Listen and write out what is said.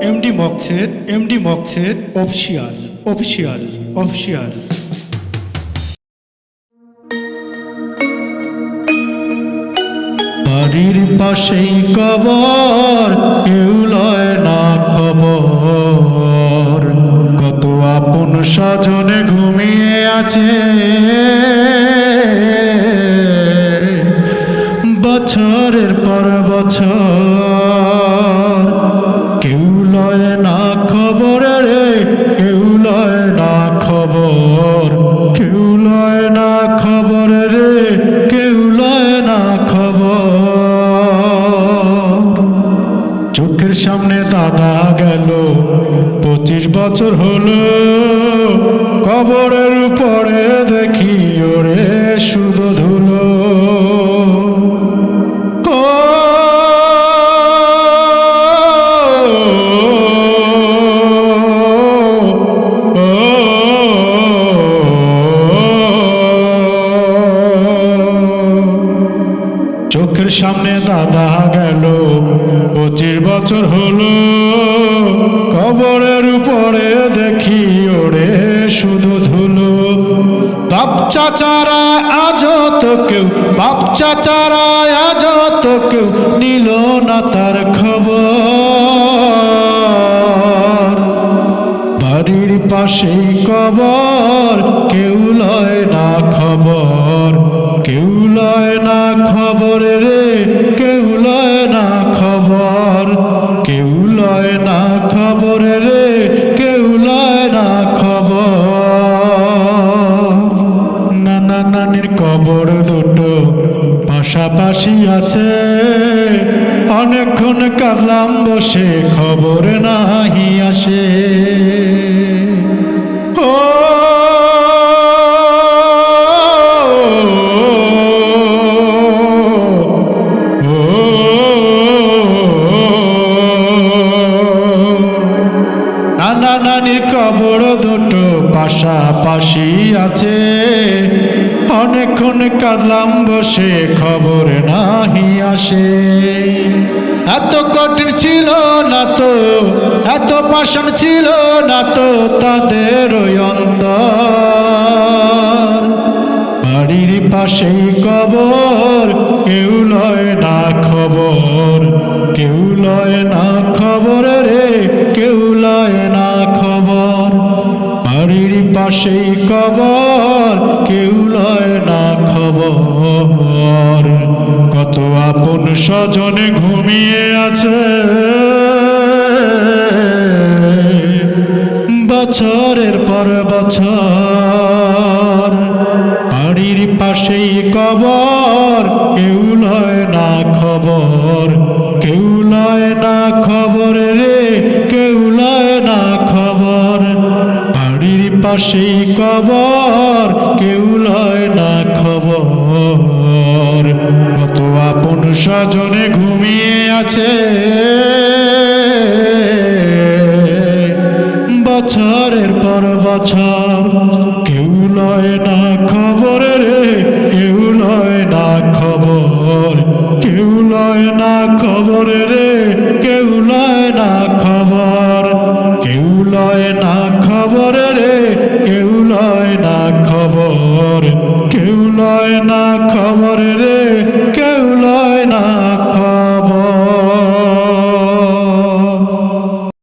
MD মক্সের official. বাড়ির পাশেই কবর, কেউ লয় না খবর। কত আপন স্বজনে ঘুমিয়ে আছে, বছরের পর বছর। কেউ লয় না খবর রে, কেউ লয় না খবর। কেউ লয় না খবর রে, কেউ লয় না খবর। চোখের সামনে দাদা গেল, 25 বছর হলো। কবরের উপরে দেখি ওরে শুধু ধুলো। চোখের সামনে দাদা গেল, 25 বছর হলো। কবরের উপরে দেখি ওরে শুধু ধুলো। বাপ চাচারা আজ তো কেউ, বাপ চাচারা আজ তো কেউ নিল না তার খবর। বাড়ির পাশেই কবর, কেউ লয় না খবর। কেউ লয় না খবর রে, কেউ লয় না খবর। কেউ লয় না খবর রে, কেউ লয় না খবর। নানা নানির কবর দুটো পাশাপাশি আছে। অনেকক্ষণ কাঁদলাম বসে, খবর নাহি আসে। নানা নানির কবর দুটো পাশাপাশি আছে। অনেকক্ষণ কাঁদলাম বসে, খবর নাহি আসে। এত কঠিন ছিল না তো, এত পাষাণ ছিল না তো তাদের ওই অন্তর। বাড়ির পাশেই কবর, কেউ লয় না খবর। কেউ লয় না খবর রে, কেউ লয় না খবর। বাড়ির পাশেই কবর, কেউ লয় না খবর। কত আপন স্বজনে ঘুমিয়ে আছে, বছরের পর বছর। বাড়ির পাশেই কবর, কেউ লয় না খবর। কেউ লয় না খবর রে, কেউ লয় না খবর। বাড়ির পাশেই কবর, কেউ লয় না খবর। কত আপন স্বজনে ঘুমিয়ে আছে, বছরের পর বছর।